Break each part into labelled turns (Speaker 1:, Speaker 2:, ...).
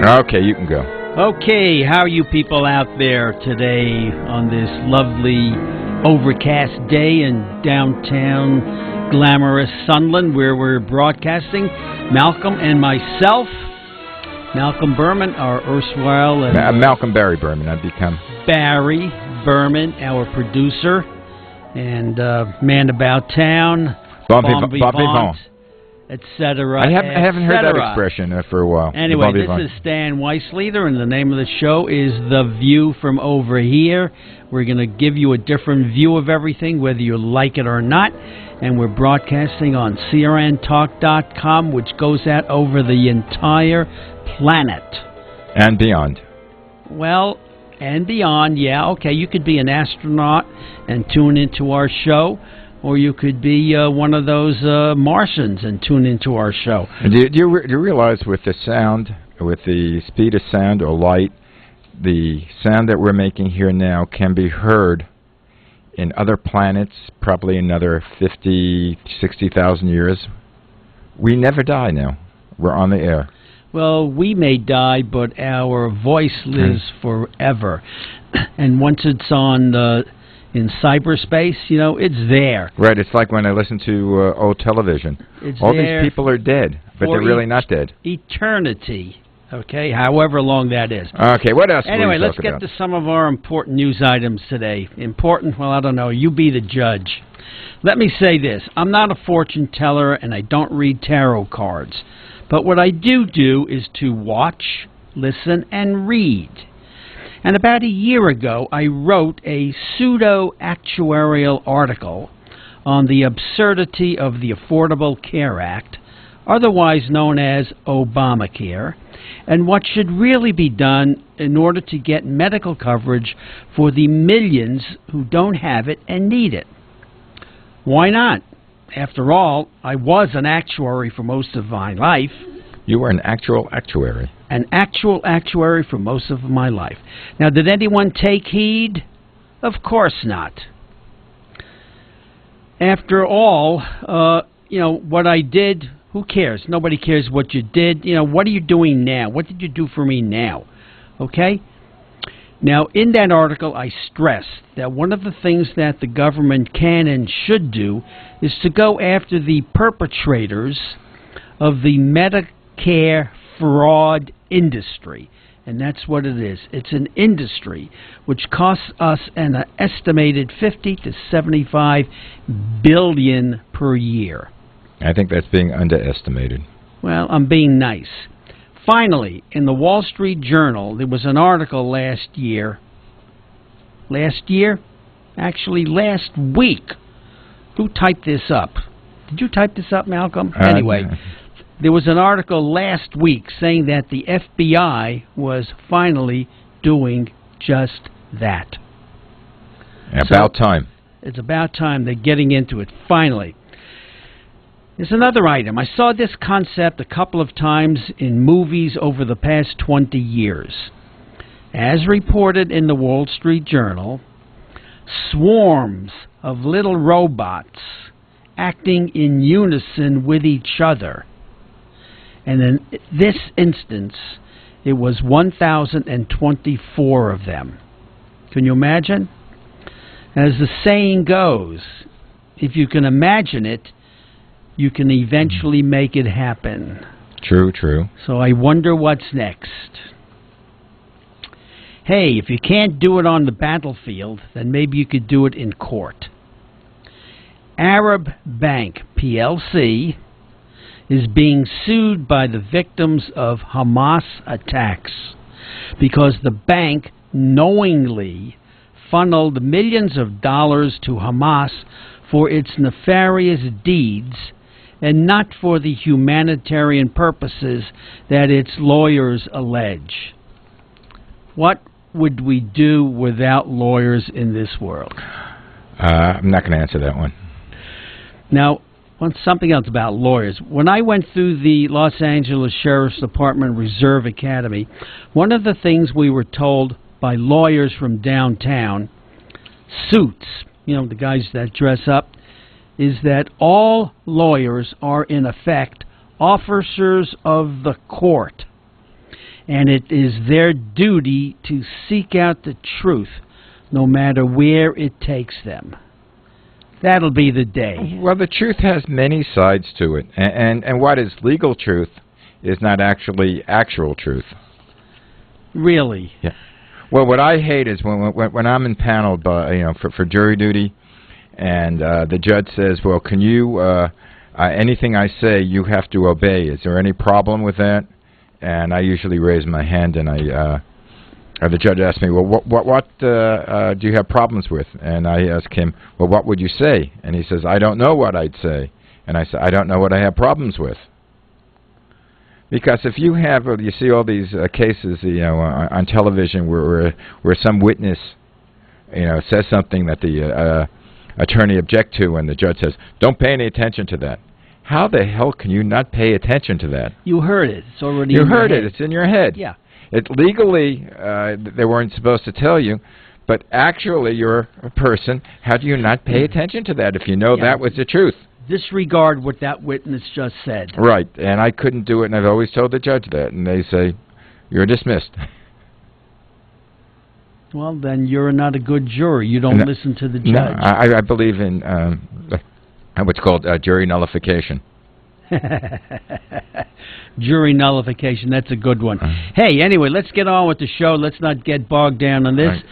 Speaker 1: Okay, you can go.
Speaker 2: Okay, how are you people out there today on this lovely overcast day in downtown glamorous Sunland where we're broadcasting? Malcolm and myself, Malcolm Burman, our erstwhile...
Speaker 1: Malcolm Barry Burman, I've become.
Speaker 2: Barry Burman, our producer, and man about town,
Speaker 1: Bon vivant,
Speaker 2: etc.
Speaker 1: I haven't heard that expression for a while.
Speaker 2: Anyway, this is Stan Weisleder, and the name of the show is The View from Over Here. We're going to give you a different view of everything, whether you like it or not. And we're broadcasting on crntalk.com, which goes out over the entire planet.
Speaker 1: And beyond.
Speaker 2: Well, and beyond, yeah. Okay, you could be an astronaut and tune into our show. Or you could be one of those Martians and tune into our show.
Speaker 1: Do you realize with the sound, with the speed of sound or light, the sound that we're making here now can be heard in other planets, probably another 50, 60,000 years? We never die now. We're on the air.
Speaker 2: Well, we may die, but our voice lives forever. And once it's on... in cyberspace, you know, it's there.
Speaker 1: Right, it's like when I listen to old television. All these people are dead, but they're really not dead.
Speaker 2: Eternity, okay, however long that is.
Speaker 1: Okay, what else?
Speaker 2: Anyway, let's get to some of our important news items today. Important? Well, I don't know. You be the judge. Let me say this. I'm not a fortune teller, and I don't read tarot cards. But what I do is to watch, listen, and read. And about a year ago, I wrote a pseudo-actuarial article on the absurdity of the Affordable Care Act, otherwise known as Obamacare, and what should really be done in order to get medical coverage for the millions who don't have it and need it. Why not? After all, I was an actuary for most of my life.
Speaker 1: You were an actual actuary.
Speaker 2: An actual actuary for most of my life. Now, did anyone take heed? Of course not. After all, you know, what I did, who cares? Nobody cares what you did. You know, what are you doing now? What did you do for me now? Okay? Now, in that article, I stressed that one of the things that the government can and should do is to go after the perpetrators of the Medicare fraud industry. And that's what it is. It's an industry which costs us an estimated $50 to $75 billion per year.
Speaker 1: I think that's being underestimated.
Speaker 2: Well, I'm being nice. Finally, in the Wall Street Journal, there was an article last week. Who typed this up? Did you type this up, Malcolm? Anyway, there was an article last week saying that the FBI was finally doing just that.
Speaker 1: About time.
Speaker 2: It's about time they're getting into it, finally. There's another item. I saw this concept a couple of times in movies over the past 20 years. As reported in the Wall Street Journal, swarms of little robots acting in unison with each other. And in this instance, it was 1,024 of them. Can you imagine? As the saying goes, if you can imagine it, you can eventually make it happen.
Speaker 1: True, true.
Speaker 2: So I wonder what's next. Hey, if you can't do it on the battlefield, then maybe you could do it in court. Arab Bank PLC is being sued by the victims of Hamas attacks because the bank knowingly funneled millions of dollars to Hamas for its nefarious deeds and not for the humanitarian purposes that its lawyers allege. What would we do without lawyers in this world?
Speaker 1: I'm not going to answer that one.
Speaker 2: Now, something else about lawyers. When I went through the Los Angeles Sheriff's Department Reserve Academy, one of the things we were told by lawyers from downtown, suits, you know, the guys that dress up, is that all lawyers are in effect officers of the court. and it is their duty to seek out the truth, no matter where it takes them. That'll be the day.
Speaker 1: Well, the truth has many sides to it, and what is legal truth is not actually actual truth.
Speaker 2: Really?
Speaker 1: Yeah. Well, what I hate is when I'm impaneled by for jury duty, and the judge says, "Well, can you anything I say you have to obey? Is there any problem with that?" And I usually raise my hand, and the judge asks me, "Well, what do you have problems with?" And I ask him, "Well, what would you say?" And he says, "I don't know what I'd say." And I say, "I don't know what I have problems with." Because if you see all these cases, on television where some witness, says something that the attorney objects to, and the judge says, "Don't pay any attention to that." How the hell can you not pay attention to that?
Speaker 2: You heard it. It's already
Speaker 1: in
Speaker 2: your
Speaker 1: heard
Speaker 2: head.
Speaker 1: it. It's in your head.
Speaker 2: Yeah.
Speaker 1: It legally, they weren't supposed to tell you, but actually you're a person. How do you not pay attention to that if you know that was the truth?
Speaker 2: Disregard what that witness just said.
Speaker 1: Right, and I couldn't do it, and I've always told the judge that, and they say, "You're dismissed."
Speaker 2: Well, then you're not a good juror. You don't listen to the judge.
Speaker 1: No, I believe in what's called jury nullification.
Speaker 2: Jury nullification, that's a good one. Hey, anyway, let's get on with the show. Let's not get bogged down on this.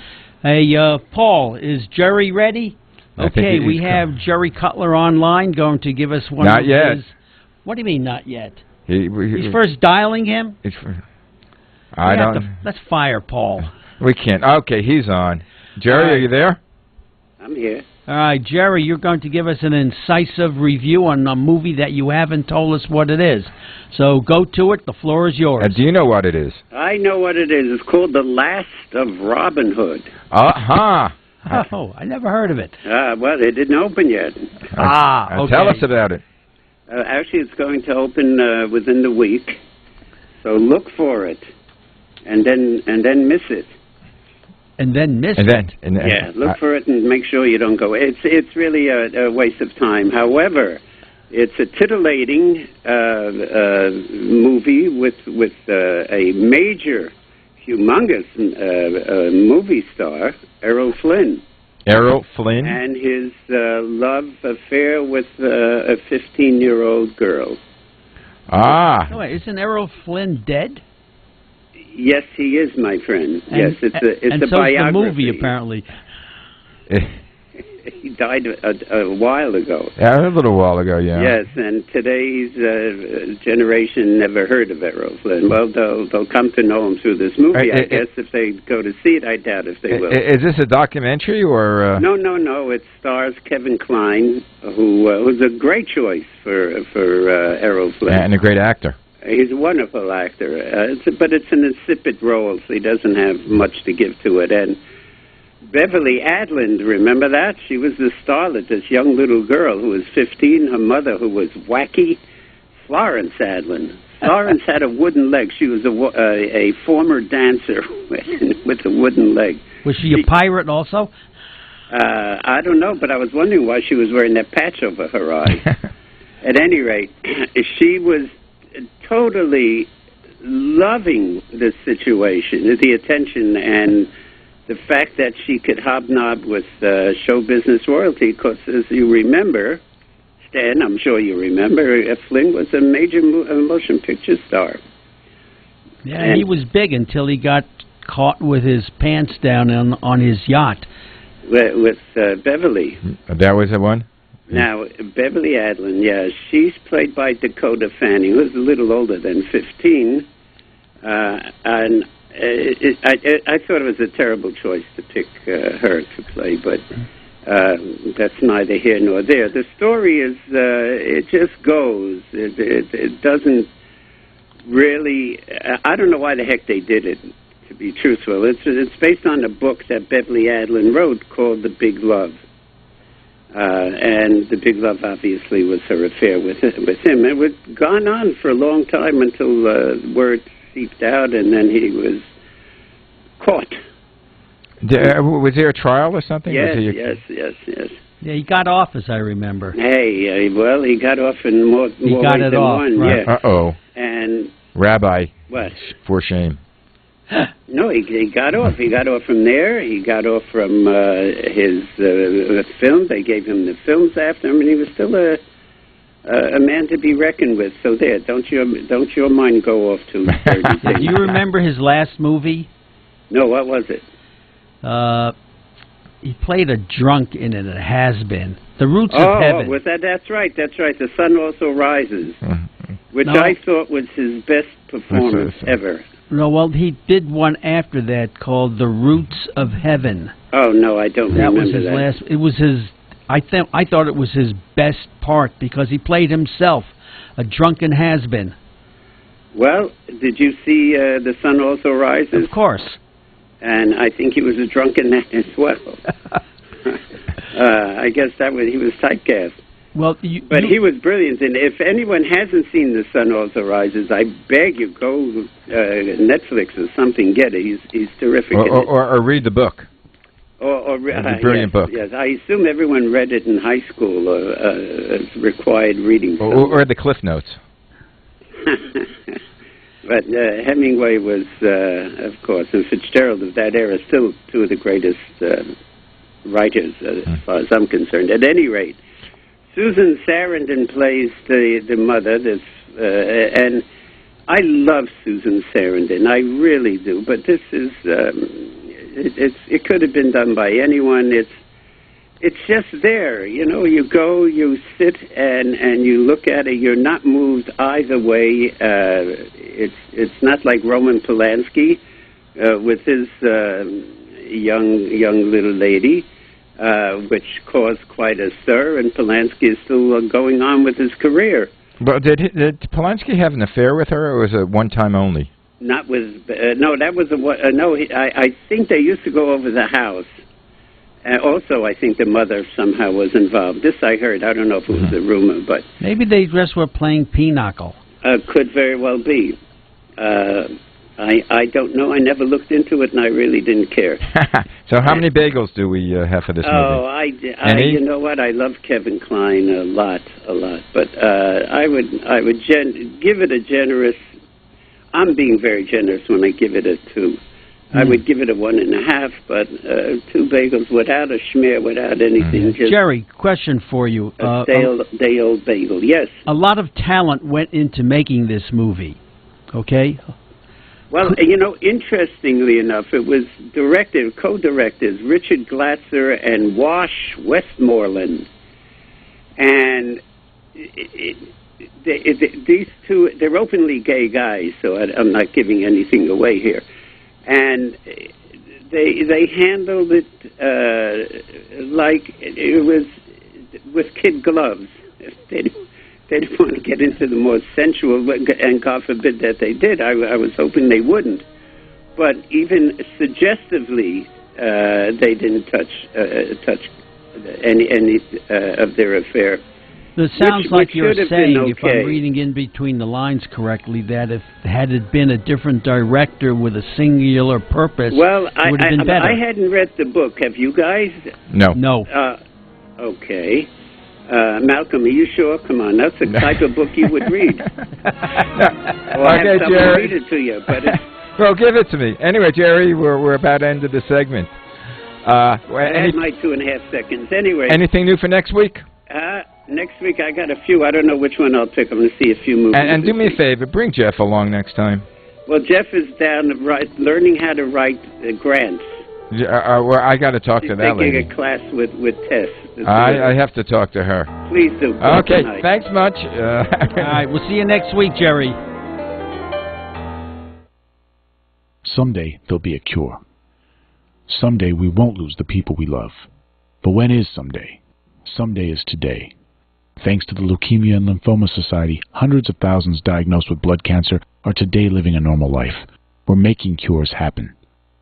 Speaker 2: Right. Hey, Paul, is Jerry ready? Okay, we have Jerry Cutler online going to give us one
Speaker 1: of yet.
Speaker 2: his... What do you mean, not yet?
Speaker 1: He's
Speaker 2: first dialing him?
Speaker 1: I don't...
Speaker 2: Let's fire Paul.
Speaker 1: We can't. Okay, he's on. Jerry, are you there?
Speaker 3: I'm here.
Speaker 2: All right, Jerry, you're going to give us an incisive review on a movie that you haven't told us what it is. So go to it. The floor is yours.
Speaker 1: Do you know what it is?
Speaker 3: I know what it is. It's called The Last of Robin Hood.
Speaker 1: Uh-huh.
Speaker 2: Oh, I never heard of it.
Speaker 3: Well, it didn't open yet.
Speaker 2: Okay.
Speaker 1: Tell us about it.
Speaker 3: Actually, it's going to open within the week. So look for it, and then miss it.
Speaker 2: And then miss it.
Speaker 3: Yeah, look for it and make sure you don't go. It's really a waste of time. However, it's a titillating movie with a major, humongous movie star, Errol Flynn.
Speaker 1: Errol Flynn?
Speaker 3: And his love affair with a 15-year-old girl.
Speaker 1: Ah.
Speaker 2: Oh, wait, isn't Errol Flynn dead?
Speaker 3: Yes, he is, my friend.
Speaker 2: And,
Speaker 3: yes, it's a
Speaker 2: so
Speaker 3: biography.
Speaker 2: The movie, apparently.
Speaker 3: He died a while ago.
Speaker 1: Yeah, a little while ago, yeah.
Speaker 3: Yes, and today's generation never heard of Errol Flynn. Well, they'll come to know him through this movie, I guess. If they go to see it, I doubt if they will.
Speaker 1: Is this a documentary, or...?
Speaker 3: No. It stars Kevin Kline, who's a great choice for Errol Flynn.
Speaker 1: And a great actor.
Speaker 3: He's a wonderful actor, but it's an insipid role, so he doesn't have much to give to it. And Beverly Adland, remember that? She was the starlet, this young little girl who was 15, her mother who was wacky, Florence Adland. Florence had a wooden leg. She was a former dancer with a wooden leg.
Speaker 2: Was she a pirate also?
Speaker 3: I don't know, but I was wondering why she was wearing that patch over her eye. At any rate, she was totally loving the situation, the attention, and the fact that she could hobnob with show business royalty, because as you remember, Stan, I'm sure you remember, Flynn was a major motion picture star.
Speaker 2: Yeah, and he was big until he got caught with his pants down on his yacht.
Speaker 3: With Beverly.
Speaker 1: That was the one?
Speaker 3: Now, Beverly Adland, yeah, she's played by Dakota Fanning, who's a little older than 15, and I thought it was a terrible choice to pick her to play, but that's neither here nor there. The story is, it just goes. It doesn't really, I don't know why the heck they did it, to be truthful. It's based on a book that Beverly Adland wrote called The Big Love. And The Big Love, obviously, was her affair with him. It had gone on for a long time until word seeped out, and then he was caught.
Speaker 1: Was there a trial or something?
Speaker 3: Yes.
Speaker 2: Yeah, he got off, as I remember.
Speaker 3: Hey, well, he got off in more ways than one. Yeah.
Speaker 1: Uh-oh.
Speaker 3: And
Speaker 1: Rabbi.
Speaker 3: What?
Speaker 1: For shame.
Speaker 3: No, he got off. He got off from there. He got off from his film. They gave him the films after him, and he was still a man to be reckoned with. So there, don't your mind go off to 30 things.
Speaker 2: Do you remember his last movie?
Speaker 3: No, what was it?
Speaker 2: He played a drunk in it. It has been The Roots of Heaven.
Speaker 3: Oh, that's right. The Sun Also Rises, which I thought was his best performance ever.
Speaker 2: No, well, he did one after that called The Roots of Heaven.
Speaker 3: Oh no, I don't remember that.
Speaker 2: That was his last. It was his. I thought it was his best part because he played himself, a drunken has-been.
Speaker 3: Well, did you see The Sun Also Rises?
Speaker 2: Of course.
Speaker 3: And I think he was a drunken as well. I guess he was typecast.
Speaker 2: Well,
Speaker 3: but he was brilliant. And if anyone hasn't seen The Sun Also Rises, I beg you, go Netflix or something, get it. He's terrific.
Speaker 1: Or read the book.
Speaker 3: It's
Speaker 1: a brilliant book.
Speaker 3: Yes, I assume everyone read it in high school as required reading.
Speaker 1: Or the Cliff Notes.
Speaker 3: But Hemingway was, of course, and Fitzgerald of that era, still two of the greatest writers, as far as I'm concerned. At any rate, Susan Sarandon plays the mother, and I love Susan Sarandon. I really do. But this is, it could have been done by anyone. It's just there, you go, you sit, and you look at it. You're not moved either way. It's not like Roman Polanski with his young little lady, which caused quite a stir, and Polanski is still going on with his career.
Speaker 1: But did Polanski have an affair with her, or was it one time only?
Speaker 3: Not with no. That was I think they used to go over the house. Also, I think the mother somehow was involved. This I heard. I don't know if it was a rumor, but
Speaker 2: maybe they just were playing pinochle.
Speaker 3: Could very well be. I don't know. I never looked into it, and I really didn't care.
Speaker 1: So, how many bagels do we have for this movie?
Speaker 3: Oh, you know what? I love Kevin Kline a lot. But I would give it a generous. I'm being very generous when I give it a 2. I would give it a 1.5, but 2 bagels without a schmear, without anything. Just
Speaker 2: Jerry, question for you.
Speaker 3: A day-old bagel, yes.
Speaker 2: A lot of talent went into making this movie, okay?
Speaker 3: Well, interestingly enough, it was co-directors, Richard Glatzer and Wash Westmoreland. And these two, they're openly gay guys, so I'm not giving anything away here. And they handled it like it was with kid gloves. They didn't want to get into the more sensual, and God forbid that they did. I was hoping they wouldn't. But even suggestively, they didn't touch any of their affair.
Speaker 2: It sounds like you're saying, if I'm reading in between the lines correctly, that had it been a different director with a singular purpose, it would have been better.
Speaker 3: I hadn't read the book. Have you guys?
Speaker 2: No.
Speaker 3: Okay. Malcolm, are you sure? Come on, that's the type of book you would read. I have someone read it to you, but
Speaker 1: well, give it to me. Anyway, Jerry, we're about to end of the segment.
Speaker 3: I had my 2.5 seconds. Anyway.
Speaker 1: Anything new for next week?
Speaker 3: Next week I got a few. I don't know which one I'll pick. I'm going to see a few movies.
Speaker 1: And do me a favor, bring Jeff along next time.
Speaker 3: Well, Jeff is down learning how to write grants.
Speaker 1: Well, I got to talk to that lady.
Speaker 3: She's taking a class with Tess.
Speaker 1: I have to talk to her.
Speaker 3: Please do.
Speaker 1: Okay, thanks much.
Speaker 2: All right, we'll see you next week, Jerry.
Speaker 4: Someday there'll be a cure. Someday we won't lose the people we love. But when is someday? Someday is today. Thanks to the Leukemia and Lymphoma Society, hundreds of thousands diagnosed with blood cancer are today living a normal life. We're making cures happen.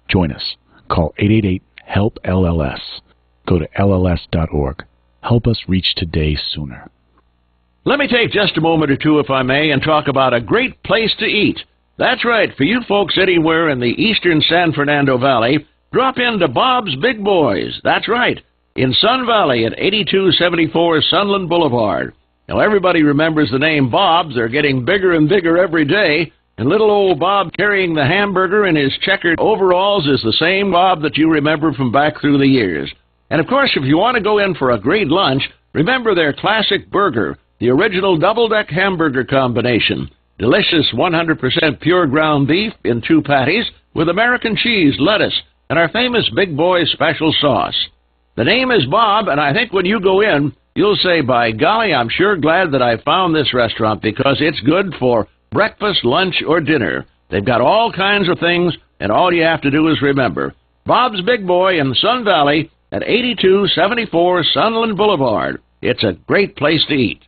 Speaker 4: Join us. Call 888-HELP-LLS. Go to LLS.org. Help us reach today sooner.
Speaker 5: Let me take just a moment or two, if I may, and talk about a great place to eat. That's right, for you folks anywhere in the eastern San Fernando Valley, drop into Bob's Big Boys. That's right, in Sun Valley at 8274 Sunland Boulevard. Now, everybody remembers the name Bob's. They're getting bigger and bigger every day, And little old Bob carrying the hamburger in his checkered overalls is the same Bob that you remember from back through the years. And of course, if you want to go in for a great lunch, remember their classic burger, the original double-deck hamburger combination. Delicious 100% pure ground beef in 2 patties with American cheese, lettuce, and our famous Big Boy special sauce. The name is Bob, and I think when you go in, you'll say, by golly, I'm sure glad that I found this restaurant because it's good for breakfast, lunch, or dinner. They've got all kinds of things, and all you have to do is remember, Bob's Big Boy in Sun Valley at 8274 Sunland Boulevard. It's a great place to eat.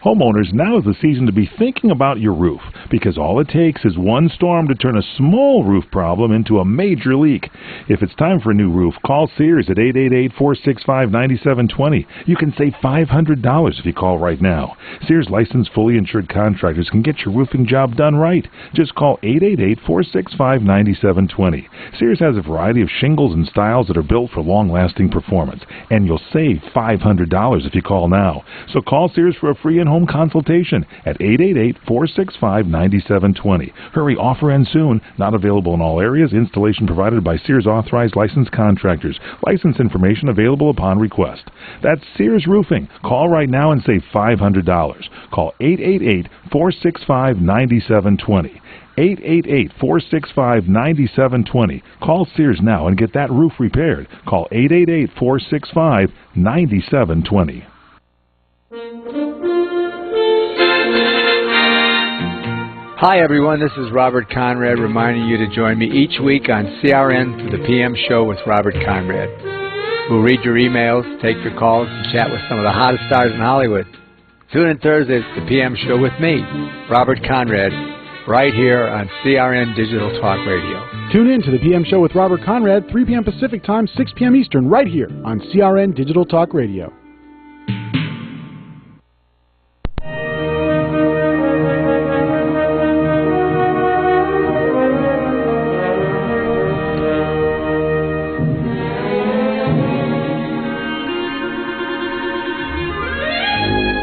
Speaker 6: Homeowners, now is the season to be thinking about your roof, because all it takes is one storm to turn a small roof problem into a major leak. If it's time for a new roof, call Sears at 888-465-9720. You can save $500 if you call right now. Sears licensed, fully insured contractors can get your roofing job done right. Just call 888-465-9720. Sears has a variety of shingles and styles that are built for long-lasting performance, and you'll save $500 if you call now. So call Sears for a free in-home consultation at 888-465-9720. Hurry, offer ends soon. Not available in all areas. Installation provided by Sears authorized licensed contractors. License information available upon request. That's Sears Roofing. Call right now and save $500. Call 888-465-9720. 888-465-9720. Call Sears now and get that roof repaired. Call 888-465-9720.
Speaker 7: Hi everyone, this is Robert Conrad reminding you to join me each week on CRN for the PM Show with Robert Conrad. We'll read your emails, take your calls, and chat with some of the hottest stars in Hollywood. Tune in Thursdays to the PM Show with me, Robert Conrad, right here on CRN Digital Talk Radio.
Speaker 8: Tune in to the PM Show with Robert Conrad, 3 p.m. Pacific Time, 6 p.m. Eastern, right here on CRN Digital Talk Radio.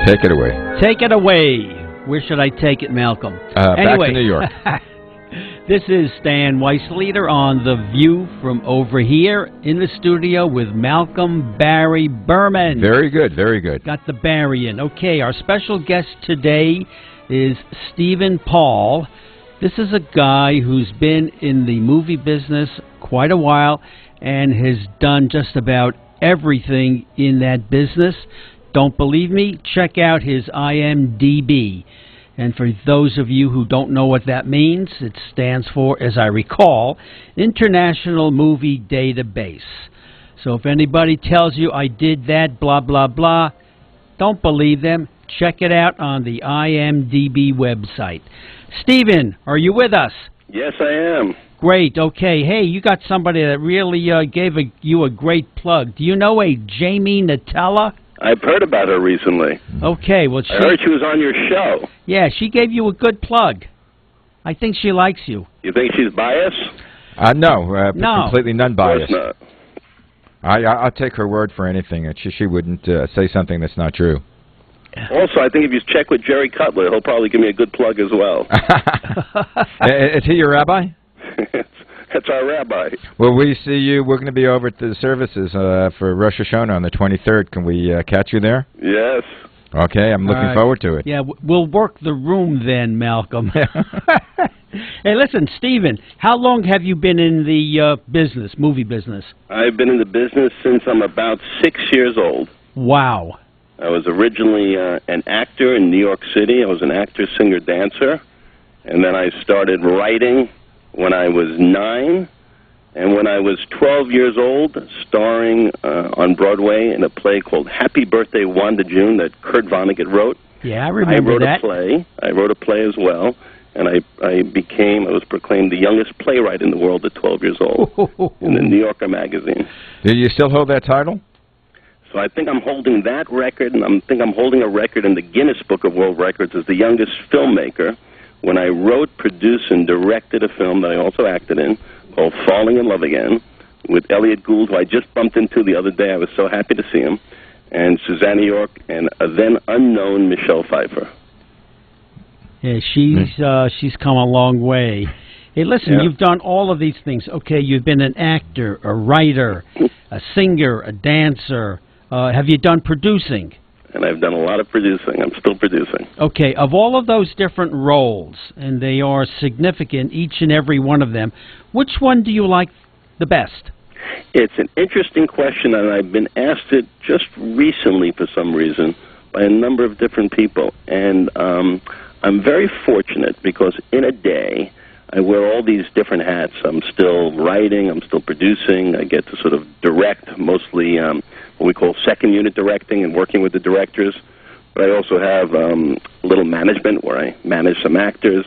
Speaker 1: Take it away.
Speaker 2: Take it away. Where should I take it, Malcolm?
Speaker 1: Back to New York.
Speaker 2: This is Stan Weisleder on The View from over here in the studio with Malcolm Barry Burman.
Speaker 1: Very good, very good.
Speaker 2: Got the Barry in. Okay, our special guest today is Stephen Paul. This is a guy who's been in the movie business quite a while and has done just about everything in that business. Don't believe me? Check out his IMDb. And for those of you who don't know what that means, it stands for, as I recall, International Movie Database. So if anybody tells you I did that, blah, blah, blah, don't believe them. Check it out on the IMDb website. Stephen, are you with us?
Speaker 9: Yes, I am.
Speaker 2: Great. Okay. Hey, you got somebody that really gave you a great plug. Do you know a Jamie Nutella?
Speaker 9: I've heard about her recently.
Speaker 2: Okay, well,
Speaker 9: I heard she was on your show.
Speaker 2: Yeah, she gave you a good plug. I think she likes you.
Speaker 9: You think she's biased?
Speaker 1: No,
Speaker 2: No.
Speaker 1: completely non-biased.
Speaker 9: Of course
Speaker 1: I'll take her word for anything. She wouldn't say something that's not true.
Speaker 9: not. Also, I think if you check with Jerry Cutler, he'll probably give me a good plug as well.
Speaker 1: Is he your rabbi?
Speaker 9: That's our rabbi.
Speaker 1: Well, we see you. We're going to be over at the services for Rosh Hashanah on the 23rd. Can we catch you there?
Speaker 9: Yes.
Speaker 1: Okay, I'm looking forward to it.
Speaker 2: Yeah, we'll work the room then, Malcolm. Hey, listen, Stephen, how long have you been in the movie business?
Speaker 9: I've been in the business since I'm about 6 years old.
Speaker 2: Wow.
Speaker 9: I was originally an actor in New York City. I was an actor, singer, dancer. And then I started writing when I was 9, and when I was 12 years old, starring on Broadway in a play called Happy Birthday, Wanda June, that Kurt Vonnegut wrote.
Speaker 2: Yeah, I remember that.
Speaker 9: I wrote a play as well, and I was proclaimed the youngest playwright in the world at 12 years old in the New Yorker magazine.
Speaker 1: Do you still hold that title?
Speaker 9: So I think I'm holding that record, and I think I'm holding a record in the Guinness Book of World Records as the youngest filmmaker when I wrote, produced, and directed a film that I also acted in called Falling in Love Again with Elliot Gould, who I just bumped into the other day. I was so happy to see him, and Susanna York, and a then unknown Michelle Pfeiffer.
Speaker 2: Yeah, she's come a long way. Hey, listen, you've done all of these things. Okay, you've been an actor, a writer, a singer, a dancer. Have you done producing?
Speaker 9: And I've done a lot of producing. I'm still producing.
Speaker 2: Okay, of all of those different roles, and they are significant, each and every one of them, which one do you like the best?
Speaker 9: It's an interesting question, and I've been asked it just recently for some reason by a number of different people. And I'm very fortunate because in a day, I wear all these different hats. I'm still writing, I'm still producing, I get to sort of direct, mostly what we call second unit directing and working with the directors. But I also have a little management where I manage some actors.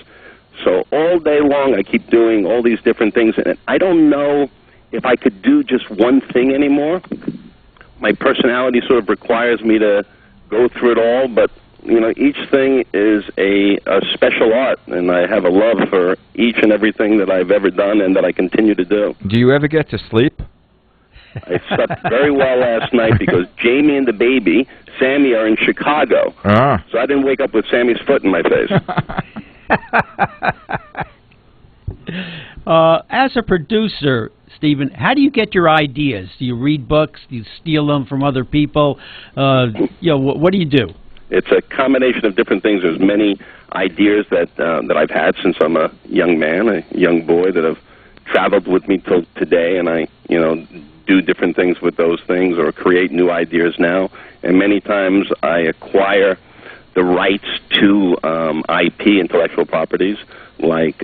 Speaker 9: So all day long I keep doing all these different things, and I don't know if I could do just one thing anymore. My personality sort of requires me to go through it all, but you know, each thing is a special art, and I have a love for each and everything that I've ever done and that I continue to do.
Speaker 1: Do you ever get to sleep?
Speaker 9: I slept very well last night because Jamie and the baby, Sammy, are in Chicago. So I didn't wake up with Sammy's foot in my face.
Speaker 2: As a producer, Stephen, how do you get your ideas? Do you read books? Do you steal them from other people? You know, what do you do?
Speaker 9: It's a combination of different things. There's many ideas that I've had since I'm a young man, a young boy, that have traveled with me till today, and I, you know, do different things with those things or create new ideas now. And many times I acquire the rights to IP, intellectual properties, like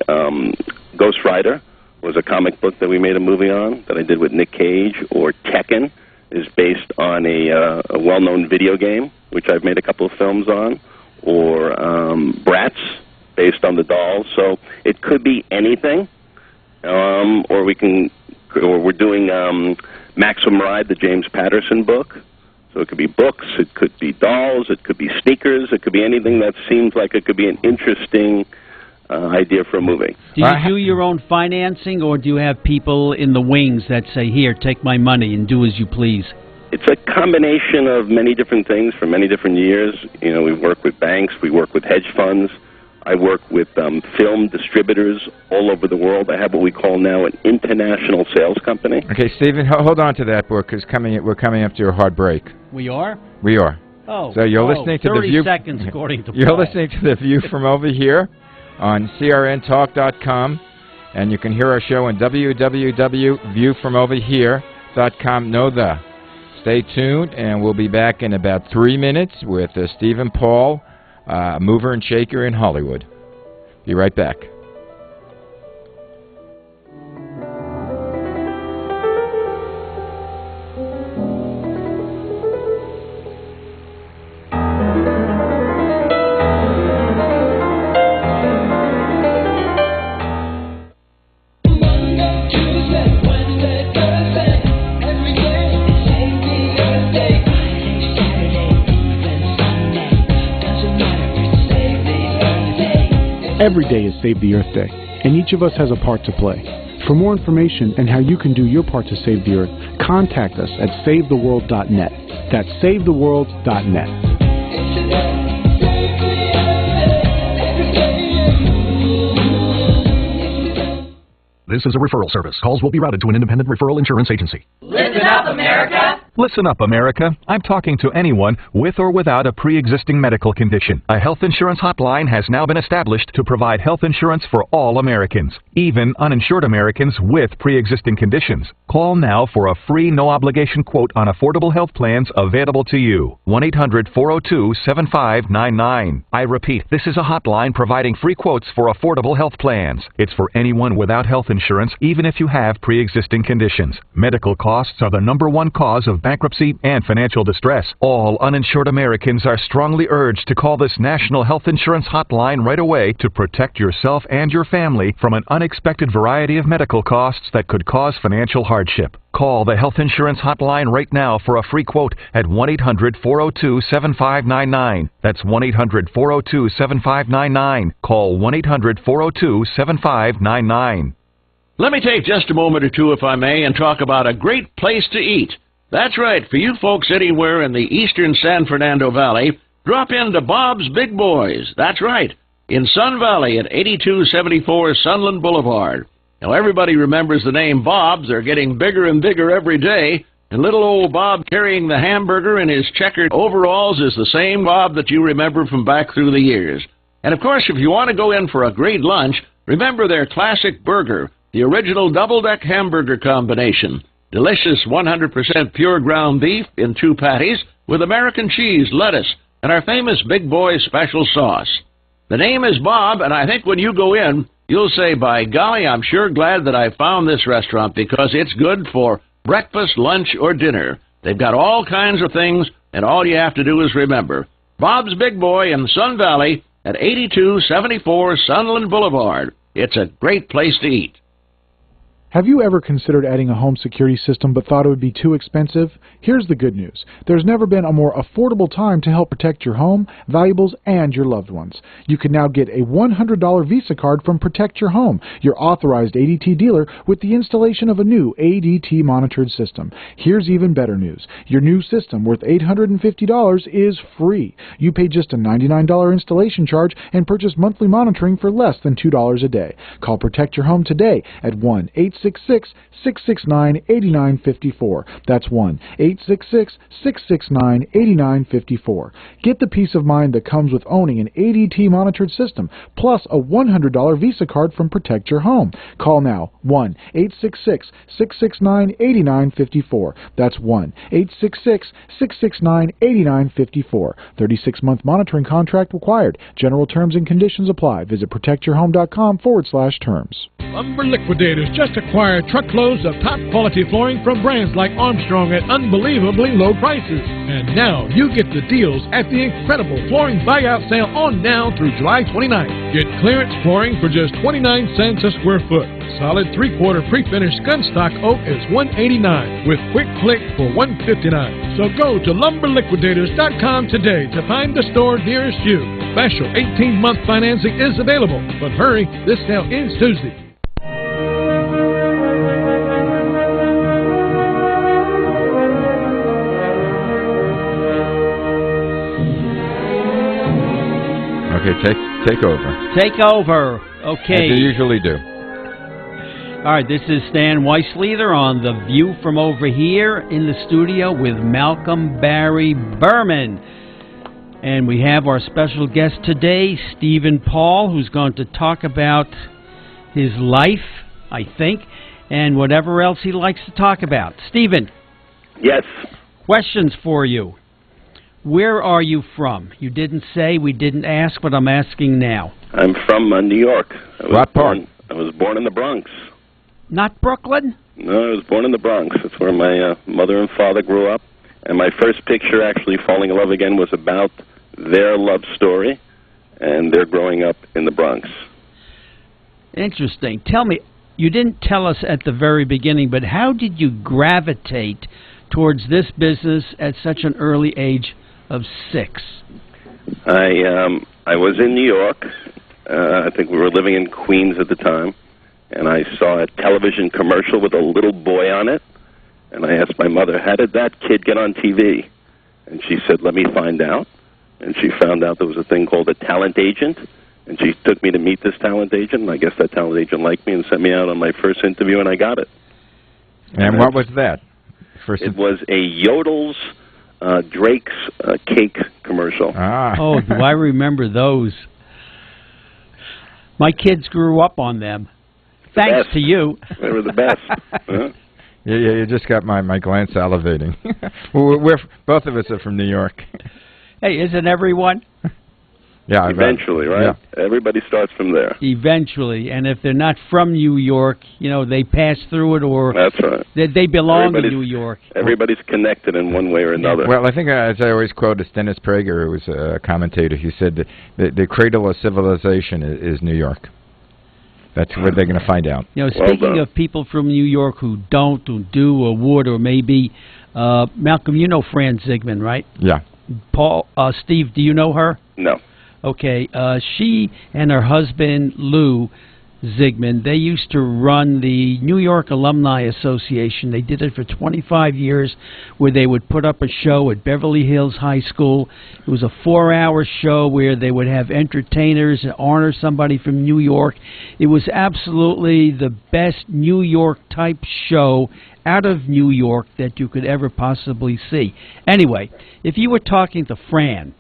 Speaker 9: Ghost Rider was a comic book that we made a movie on that I did with Nick Cage, or Tekken is based on a well-known video game, which I've made a couple of films on, or Bratz, based on the dolls. So it could be anything, or we're doing Maximum Ride, the James Patterson book. So it could be books, it could be dolls, it could be sneakers, it could be anything that seems like it could be an interesting idea for a movie.
Speaker 2: Do you do your own financing, or do you have people in the wings that say, here, take my money and do as you please?
Speaker 9: It's a combination of many different things for many different years. You know, we work with banks, we work with hedge funds. I work with film distributors all over the world. I have what we call now an international sales company.
Speaker 1: Okay, Stephen, hold on to that book, because we're coming up to a hard break.
Speaker 2: We are?
Speaker 1: We are.
Speaker 2: Oh,
Speaker 1: so you're listening to
Speaker 2: 30
Speaker 1: the View.
Speaker 2: seconds, according to
Speaker 1: You're
Speaker 2: Paul.
Speaker 1: listening to the View from over here on crntalk.com, and you can hear our show on www.viewfromoverhere.com. Know the. Stay tuned, and we'll be back in about 3 minutes with Stephen Paul, mover and shaker in Hollywood. Be right back.
Speaker 8: Every day is Save the Earth Day, and each of us has a part to play. For more information and how you can do your part to save the Earth, contact us at SaveTheWorld.net. That's SaveTheWorld.net.
Speaker 10: This is a referral service. Calls will be routed to an independent referral insurance agency.
Speaker 11: Listen up, America!
Speaker 12: Listen up, America. I'm talking to anyone with or without a pre-existing medical condition. A health insurance hotline has now been established to provide health insurance for all Americans, even uninsured Americans with pre-existing conditions. Call now for a free, no-obligation quote on affordable health plans available to you. 1-800-402-7599. I repeat, this is a hotline providing free quotes for affordable health plans. It's for anyone without health insurance, even if you have pre-existing conditions. Medical costs are the #1 cause of bankruptcy and financial distress. All uninsured Americans are strongly urged to call this national health insurance hotline right away to protect yourself and your family from an unexpected variety of medical costs that could cause financial hardship. Call the health insurance hotline right now for a free quote at 1-800-402-7599. That's 1-800-402-7599. Call 1-800-402-7599.
Speaker 5: Let me take just a moment or two, if I may, and talk about a great place to eat. That's right, for you folks anywhere in the eastern San Fernando Valley, drop into Bob's Big Boys. That's right, in Sun Valley at 8274 Sunland Boulevard. Now, everybody remembers the name Bob's. They're getting bigger and bigger every day. And little old Bob carrying the hamburger in his checkered overalls is the same Bob that you remember from back through the years. And, of course, if you want to go in for a great lunch, remember their classic burger, the original double-deck hamburger combination. Delicious 100% pure ground beef in 2 patties with American cheese, lettuce, and our famous Big Boy special sauce. The name is Bob, and I think when you go in, you'll say, by golly, I'm sure glad that I found this restaurant because it's good for breakfast, lunch, or dinner. They've got all kinds of things, and all you have to do is remember Bob's Big Boy in Sun Valley at 8274 Sunland Boulevard. It's a great place to eat.
Speaker 8: Have you ever considered adding a home security system but thought it would be too expensive? Here's the good news. There's never been a more affordable time to help protect your home, valuables, and your loved ones. You can now get a $100 Visa card from Protect Your Home, your authorized ADT dealer, with the installation of a new ADT monitored system. Here's even better news. Your new system, worth $850, is free. You pay just a $99 installation charge and purchase monthly monitoring for less than $2 a day. Call Protect Your Home today at 1-866-669-8954. That's 1-866-669-8954. Get the peace of mind that comes with owning an ADT monitored system, plus a $100 Visa card from Protect Your Home. Call now, 1-866-669-8954. That's 1-866-669-8954. 36-month monitoring contract required. General terms and conditions apply. Visit protectyourhome.com/terms.
Speaker 13: Lumber Liquidators just acquired truckloads of top-quality flooring from brands like Armstrong at unbelievably low prices. And now you get the deals at the incredible flooring buyout sale on now through July 29th. Get clearance flooring for just 29 cents a square foot. Solid 3/4 pre-finished gunstock oak is $189 with quick click for $159. So go to lumberliquidators.com today to find the store nearest you. Special 18-month financing is available, but hurry, this sale ends Tuesday.
Speaker 1: Okay, take over.
Speaker 2: Take over. Okay.
Speaker 1: As you usually do.
Speaker 2: All right, this is Stan Weisleder on The View from Over Here in the studio with Malcolm Barry Burman. And we have our special guest today, Stephen Paul, who's going to talk about his life, I think, and whatever else he likes to talk about. Stephen.
Speaker 9: Yes.
Speaker 2: Questions for you. Where are you from? You didn't say, we didn't ask, but I'm asking now.
Speaker 9: I'm from New York.
Speaker 1: What part?
Speaker 9: I was born in the Bronx.
Speaker 2: Not Brooklyn?
Speaker 9: No, I was born in the Bronx. That's where my mother and father grew up. And my first picture, actually, Falling in Love Again, was about their love story and their growing up in the Bronx.
Speaker 2: Interesting. Tell me, you didn't tell us at the very beginning, but how did you gravitate towards this business at such an early age of 6?
Speaker 9: I was in New York. I think we were living in Queens at the time, and I saw a television commercial with a little boy on it, and I asked my mother, how did that kid get on TV? And she said, let me find out. And she found out there was a thing called a talent agent, and she took me to meet this talent agent, and I guess that talent agent liked me and sent me out on my first interview, and I got it.
Speaker 1: And what was that?
Speaker 9: It was a Yodel's Drake's cake commercial.
Speaker 1: Ah.
Speaker 2: Oh, do I remember those? My kids grew up on them. Thanks to you.
Speaker 9: They were the best. Huh?
Speaker 1: Yeah, you just got my gland salivating. we're both of us are from New York.
Speaker 2: Hey, isn't everyone?
Speaker 1: Yeah,
Speaker 9: eventually, right? Yeah. Everybody starts from there.
Speaker 2: Eventually, and if they're not from New York, you know, they pass through it, or
Speaker 9: that's right.
Speaker 2: They belong to New York.
Speaker 9: Everybody's connected in one way or another.
Speaker 1: Well, I think, as I always quote, is Dennis Prager, who was a commentator. He said that the cradle of civilization is New York. That's where they're going to find out.
Speaker 2: You know, speaking of people from New York who don't, or do, or would, or maybe, Malcolm, you know Fran Zigman, right?
Speaker 1: Yeah.
Speaker 2: Paul, Steve, do you know her?
Speaker 9: No.
Speaker 2: Okay, she and her husband, Lou, Zygmunt. They used to run the New York Alumni Association. They did it for 25 years, where they would put up a show at Beverly Hills High School. It was a 4-hour show where they would have entertainers and honor somebody from New York. It was absolutely the best New York type show out of New York that you could ever possibly see. Anyway, if you were talking to Fran,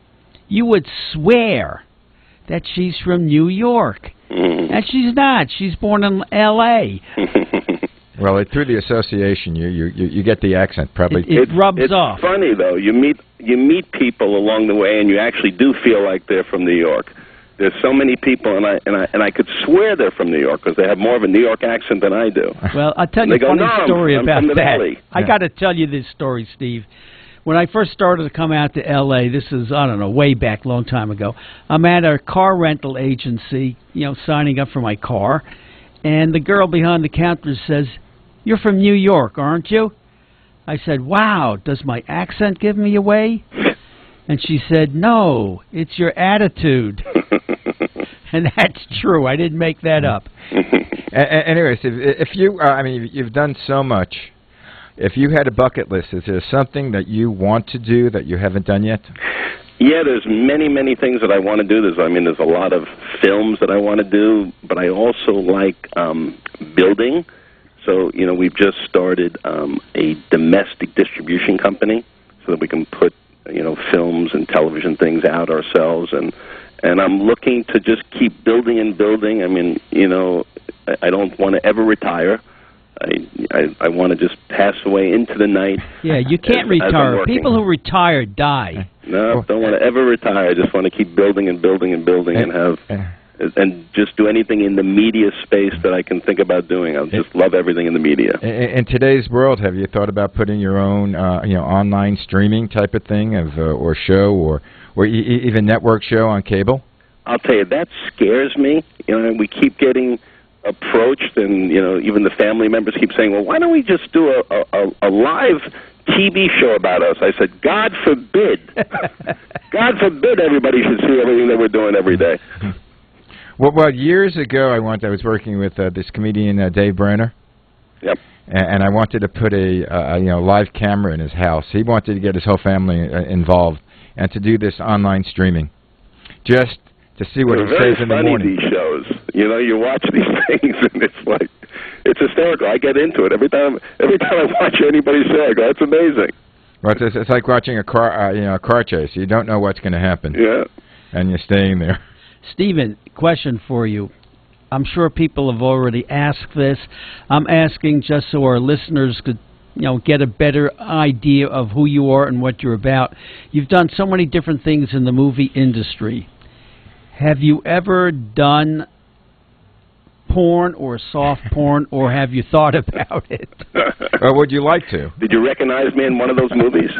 Speaker 2: you would swear that she's from New York. And she's not. She's born in L.A.
Speaker 1: Well, through the association, you get the accent, probably.
Speaker 2: It rubs off.
Speaker 9: It's funny, though. You meet people along the way, and you actually do feel like they're from New York. There's so many people, and I could swear they're from New York because they have more of a New York accent than I do.
Speaker 2: Well, I'll tell you a funny story about that.
Speaker 9: Valley.
Speaker 2: I got to tell you this story, Steve. When I first started to come out to L.A., this is, I don't know, way back, long time ago, I'm at a car rental agency, signing up for my car, and the girl behind the counter says, "You're from New York, aren't you?" I said, "Wow, does my accent give me away?" And she said, "No, it's your attitude." And that's true. I didn't make that up.
Speaker 1: Anyways, if you, you've done so much. If you had a bucket list, is there something that you want to do that you haven't done yet?
Speaker 9: Yeah, there's many things that I want to do. There's a lot of films that I want to do, but I also like building. So, we've just started a domestic distribution company so that we can put, films and television things out ourselves. And I'm looking to just keep building and building. I don't want to ever retire. I want to just pass away into the night.
Speaker 2: Yeah, you can't retire. People who retire die.
Speaker 9: No, don't want to ever retire. I just want to keep building and building and building and just do anything in the media space that I can think about doing. I just love everything in the media.
Speaker 1: In today's world, have you thought about putting your own, online streaming type of thing, or show, or even network show on cable?
Speaker 9: I'll tell you, that scares me. We keep getting approached, and even the family members keep saying, "Well, why don't we just do a live TV show about us?" I said, "God forbid, God forbid everybody should see everything that we're doing every day."
Speaker 1: Well, years ago, I was working with this comedian Dave Brenner.
Speaker 9: Yep.
Speaker 1: And I wanted to put a live camera in his house. He wanted to get his whole family involved and to do this online streaming, just to see what he says in the morning.
Speaker 9: These shows, you watch these things, and it's hysterical. I get into it every time I watch anybody say, I go, "That's amazing."
Speaker 1: Well, it's like watching a car chase. You don't know what's going to happen.
Speaker 9: Yeah.
Speaker 1: And you're staying there.
Speaker 2: Stephen, question for you. I'm sure people have already asked this. I'm asking just so our listeners could, get a better idea of who you are and what you're about. You've done so many different things in the movie industry. Have you ever done porn or soft porn, or have you thought about it?
Speaker 1: Or would you like to?
Speaker 9: Did you recognize me in one of those movies?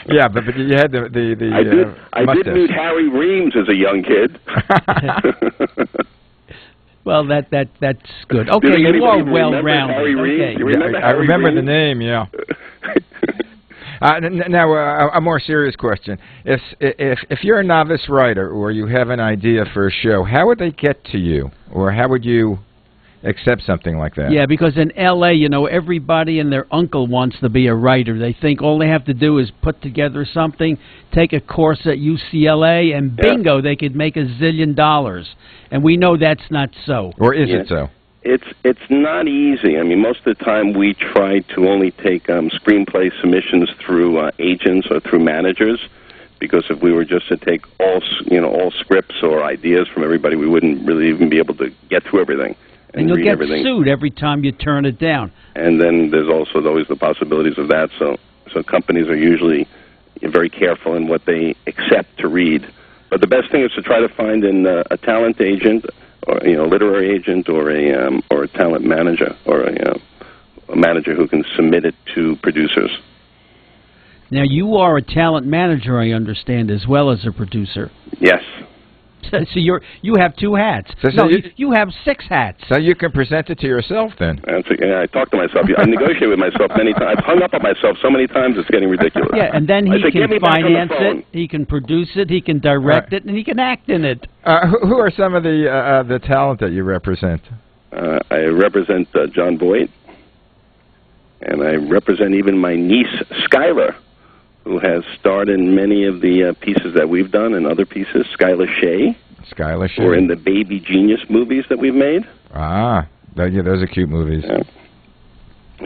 Speaker 1: Yeah, but you had the
Speaker 9: I did meet Harry Reams as a young kid.
Speaker 2: Well, that's good. Okay, you are well-rounded.
Speaker 9: Harry Reams?
Speaker 2: Okay.
Speaker 1: I remember the name, yeah. Now, a more serious question. If you're a novice writer or you have an idea for a show, how would they get to you? Or how would you accept something like that?
Speaker 2: Yeah, because in L.A., everybody and their uncle wants to be a writer. They think all they have to do is put together something, take a course at UCLA, and bingo, they could make $1 zillion. And we know that's not so.
Speaker 1: Or is it so?
Speaker 9: It's not easy. Most of the time we try to only take screenplay submissions through agents or through managers, because if we were just to take all scripts or ideas from everybody, we wouldn't really even be able to get through everything and
Speaker 2: you'll
Speaker 9: read
Speaker 2: get
Speaker 9: everything.
Speaker 2: Sued every time you turn it down.
Speaker 9: And then there's also always the possibilities of that. So companies are usually very careful in what they accept to read. But the best thing is to try to find a talent agent, or a literary agent, or a talent manager, or a manager who can submit it to producers.
Speaker 2: Now, you are a talent manager, I understand, as well as a producer.
Speaker 9: Yes.
Speaker 2: So you have 2 hats.
Speaker 1: So
Speaker 2: No, you have 6 hats.
Speaker 1: So you can present it to yourself then.
Speaker 9: I talk to myself. I negotiate with myself many times. I've hung up on myself so many times it's getting ridiculous.
Speaker 2: Yeah, and then he can finance
Speaker 9: it,
Speaker 2: he can produce it, he can direct it, and he can act in it.
Speaker 1: Who are some of the talent that you represent?
Speaker 9: I represent John Voight, and I represent even my niece, Skylar, who has starred in many of the pieces that we've done and other pieces. Skylar Shea.
Speaker 1: Skylar Shea.
Speaker 9: Or in the Baby Genius movies that we've made.
Speaker 1: Ah, those are cute movies.
Speaker 9: Yeah.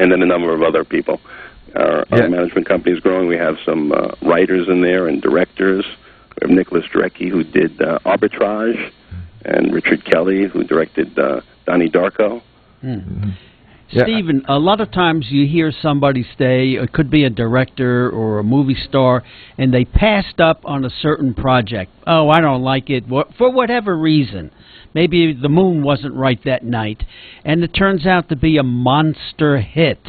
Speaker 9: And then a number of other people. Our management company is growing. We have some writers in there and directors. We have Nicholas Drecke, who did Arbitrage, and Richard Kelly, who directed Donnie Darko.
Speaker 2: Mm-hmm. Stephen, a lot of times you hear somebody say, it could be a director or a movie star, and they passed up on a certain project. Oh, I don't like it, for whatever reason. Maybe the moon wasn't right that night, and it turns out to be a monster hit.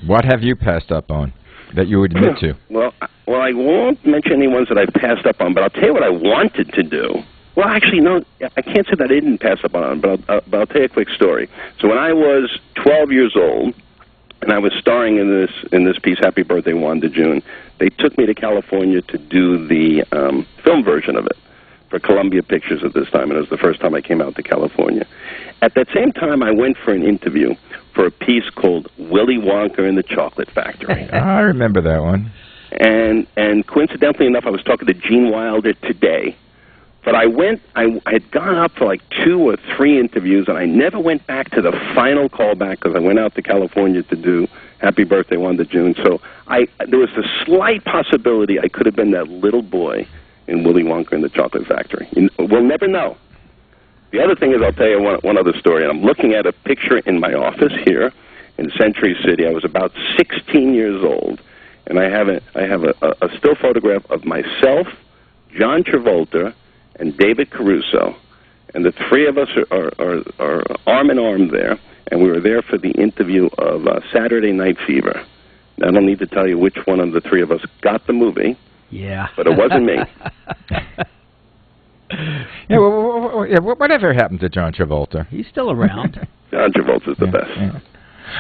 Speaker 9: What have you passed up on that you would admit to? Well, I won't mention any ones that I've passed up on, but I'll tell you what I wanted to do. Well, actually, no, I can't say that I didn't pass up on, but I'll tell you a quick story. So when I was 12 years old, and I was starring in this piece, Happy Birthday, Wanda June, they took me to California to do the film version of it for Columbia Pictures at this time, and it was the first time I came out to California. At that same time, I went for an interview for a piece called Willy Wonka and the Chocolate Factory.
Speaker 1: I remember that one.
Speaker 9: And coincidentally enough, I was talking to Gene Wilder today. But I had gone up for like 2 or 3 interviews, and I never went back to the final callback because I went out to California to do Happy Birthday, Wanda June. So there was a slight possibility I could have been that little boy in Willy Wonka and the Chocolate Factory. We'll never know. The other thing is, I'll tell you one other story. I'm looking at a picture in my office here in Century City. I was about 16 years old, and I have a still photograph of myself, John Travolta, and David Caruso, and the 3 of us are arm in arm there, and we were there for the interview of Saturday Night Fever. Now, I don't need to tell you which one of the 3 of us got the movie, but it wasn't me.
Speaker 1: Whatever happened to John Travolta?
Speaker 2: He's still around.
Speaker 9: John Travolta's the best.
Speaker 1: Yeah.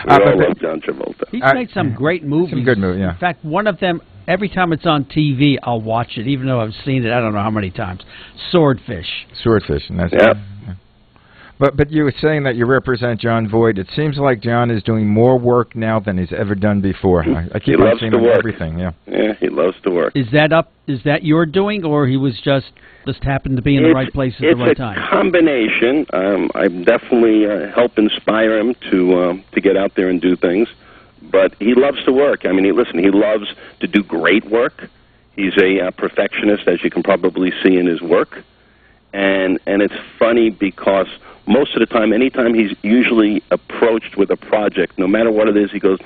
Speaker 9: We all love John Travolta.
Speaker 2: He's made some great movies.
Speaker 1: Some good movies, yeah.
Speaker 2: In fact, one of them, every time it's on TV, I'll watch it, even though I've seen it I don't know how many times. Swordfish.
Speaker 1: Swordfish. And that's But you were saying that you represent John Voight. It seems like John is doing more work now than he's ever done before. I keep on seeing him everything. Yeah,
Speaker 9: he loves to work.
Speaker 2: Is that your doing, or he was just happened to be in the right place at the right time?
Speaker 9: It's a combination. I definitely help inspire him to get out there and do things. But he loves to work. I mean, he loves to do great work. He's a perfectionist, as you can probably see in his work. And it's funny because most of the time, anytime he's usually approached with a project, no matter what it is, he goes,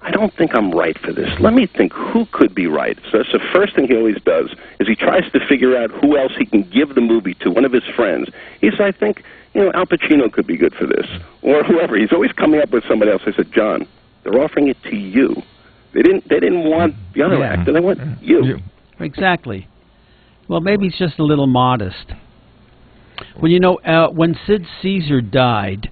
Speaker 9: I don't think I'm right for this. Let me think, who could be right? So that's the first thing he always does, is he tries to figure out who else he can give the movie to, one of his friends. He says, I think, Al Pacino could be good for this, or whoever. He's always coming up with somebody else. I said, John, they're offering it to you. They didn't want the other actor. They want you.
Speaker 2: Exactly. Well, maybe he's just a little modest. Well, when Sid Caesar died,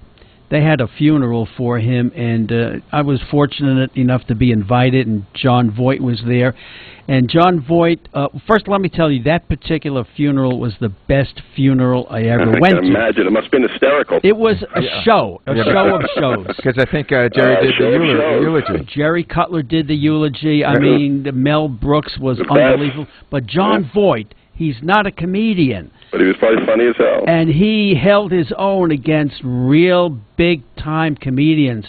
Speaker 2: they had a funeral for him, and I was fortunate enough to be invited, and John Voight was there. And John Voight, first let me tell you, that particular funeral was the best funeral I ever went to.
Speaker 9: I can imagine. It must have been hysterical.
Speaker 2: It was a show of shows.
Speaker 1: Because I think Jerry did the eulogy.
Speaker 2: Jerry Cutler did the eulogy. I mean, Mel Brooks was unbelievable. But John Voight, he's not a comedian.
Speaker 9: But he was probably funny as hell.
Speaker 2: And he held his own against real big-time comedians.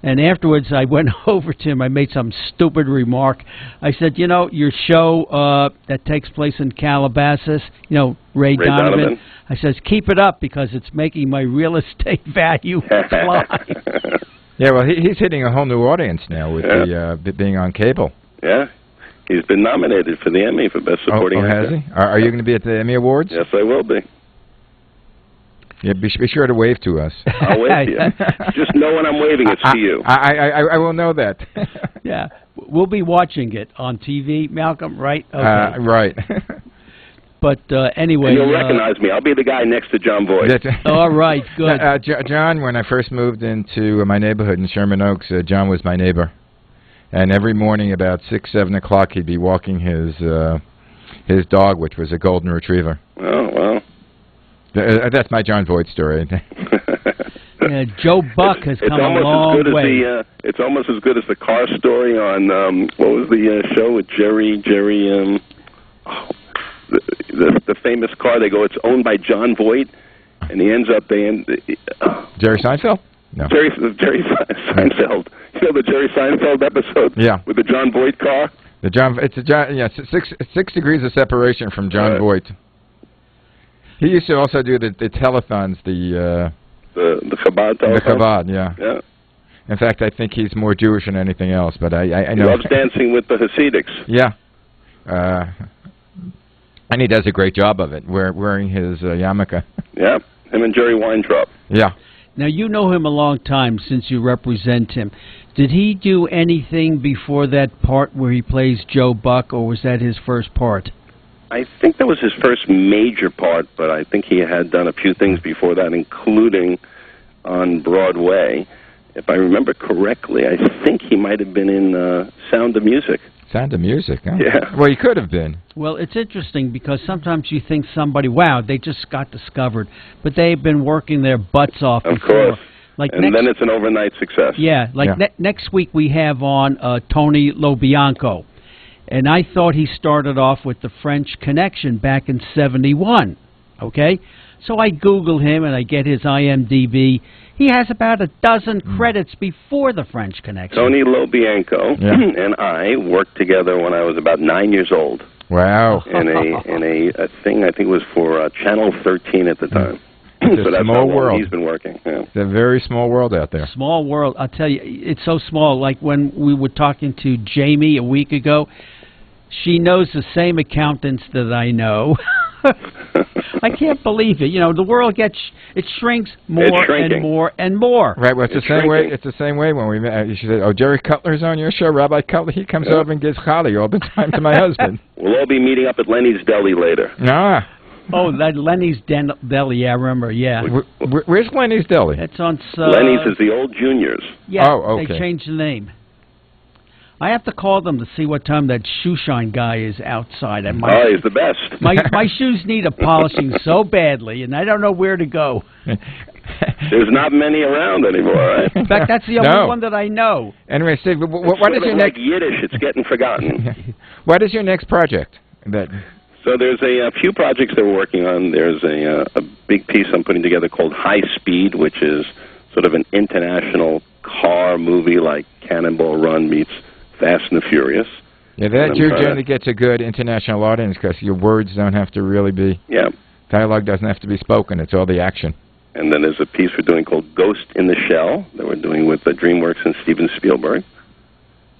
Speaker 2: And afterwards, I went over to him. I made some stupid remark. I said, your show that takes place in Calabasas, Ray Donovan. I says, keep it up because it's making my real estate value climb.
Speaker 1: Yeah, well, he's hitting a whole new audience now with the being on cable.
Speaker 9: Yeah. He's been nominated for the Emmy for Best Supporting Actor.
Speaker 1: Has he? Are you going to be at the Emmy Awards?
Speaker 9: Yes, I will be.
Speaker 1: Yeah, be sure to wave to us.
Speaker 9: I'll wave to you. Just know when I'm waving, it's to you.
Speaker 1: I will know that.
Speaker 2: Yeah, we'll be watching it on TV, Malcolm, right? Okay.
Speaker 1: Right.
Speaker 2: But anyway...
Speaker 9: And you'll recognize me. I'll be the guy next to John Voight.
Speaker 2: All right, good.
Speaker 1: John, when I first moved into my neighborhood in Sherman Oaks, John was my neighbor. And every morning about 6, 7 o'clock, he'd be walking his dog, which was a golden retriever.
Speaker 9: Oh, well.
Speaker 1: That's my John Voight story.
Speaker 2: Yeah, Joe Buck has come a long way.
Speaker 9: It's almost as good as the car story on, what was the show with Jerry, the famous car. They go, it's owned by John Voight, and he ends up
Speaker 1: Jerry Seinfeld? No.
Speaker 9: Jerry Seinfeld. You know the Jerry Seinfeld episode?
Speaker 1: Yeah.
Speaker 9: With the John Voight car?
Speaker 1: It's 6 degrees of separation from John Voight. He used to also do the telethons, the
Speaker 9: Chabad telethon?
Speaker 1: The Chabad, yeah.
Speaker 9: Yeah.
Speaker 1: In fact, I think he's more Jewish than anything else, but I know...
Speaker 9: He loves dancing with the Hasidics.
Speaker 1: Yeah. And he does a great job of it, wearing his yarmulke.
Speaker 9: Yeah, him and Jerry Weintraub.
Speaker 1: Yeah.
Speaker 2: Now, you know him a long time since you represent him. Did he do anything before that part where he plays Joe Buck, or was that his first part?
Speaker 9: I think that was his first major part, but I think he had done a few things before that, including on Broadway. If I remember correctly, I think he might have been in Sound of Music.
Speaker 1: Sound of Music, huh?
Speaker 9: Yeah.
Speaker 1: Well, he could have been.
Speaker 2: Well, it's interesting because sometimes you think somebody, wow, they just got discovered, but they've been working their butts off
Speaker 9: Of
Speaker 2: before.
Speaker 9: course.
Speaker 2: Like
Speaker 9: and then it's an overnight success.
Speaker 2: Yeah, like next week we have on Tony LoBianco. And I thought he started off with the French Connection back in '71, okay? So I Google him and I get his IMDb. He has about a dozen credits before the French Connection.
Speaker 9: Tony LoBianco and I worked together when I was about 9 years old.
Speaker 1: Wow.
Speaker 9: In a thing, I think it was for Channel 13 at the time.
Speaker 1: It's
Speaker 9: so
Speaker 1: a
Speaker 9: that's
Speaker 1: small
Speaker 9: how long
Speaker 1: world.
Speaker 9: he's been working. Yeah.
Speaker 1: It's a very small world out there.
Speaker 2: Small world. I'll tell you, it's so small. Like when we were talking to Jamie a week ago, she knows the same accountants that I know. I can't believe it. You know, the world it shrinks more and more and more.
Speaker 1: Right. Well, it's the same way. It's the same way when we met. She said, "Oh, Jerry Cutler's on your show, Rabbi Cutler. He comes over and gives chali all the time to my husband."
Speaker 9: We'll all be meeting up at Lenny's Deli later.
Speaker 1: Ah.
Speaker 2: Oh, that Lenny's Deli. Yeah, I remember. Yeah.
Speaker 1: Where's Lenny's Deli?
Speaker 2: It's on.
Speaker 9: Lenny's is the old Juniors.
Speaker 2: Yeah.
Speaker 1: Oh, okay.
Speaker 2: They changed the name. I have to call them to see what time that shoe shine guy is outside.
Speaker 9: He's the best.
Speaker 2: My shoes need a polishing so badly, and I don't know where to go.
Speaker 9: There's not many around anymore, right?
Speaker 2: In fact, that's the only one that I know.
Speaker 1: Anyway, Steve,
Speaker 9: what is your next? Like Yiddish, it's getting forgotten.
Speaker 1: What is your next project?
Speaker 9: So there's a few projects that we're working on. There's a big piece I'm putting together called High Speed, which is sort of an international car movie like Cannonball Run meets Fast and the Furious.
Speaker 1: Yeah, that generally gets a good international audience because your words don't have to really be...
Speaker 9: Yeah.
Speaker 1: Dialogue doesn't have to be spoken. It's all the action.
Speaker 9: And then there's a piece we're doing called Ghost in the Shell that we're doing with DreamWorks and Steven Spielberg,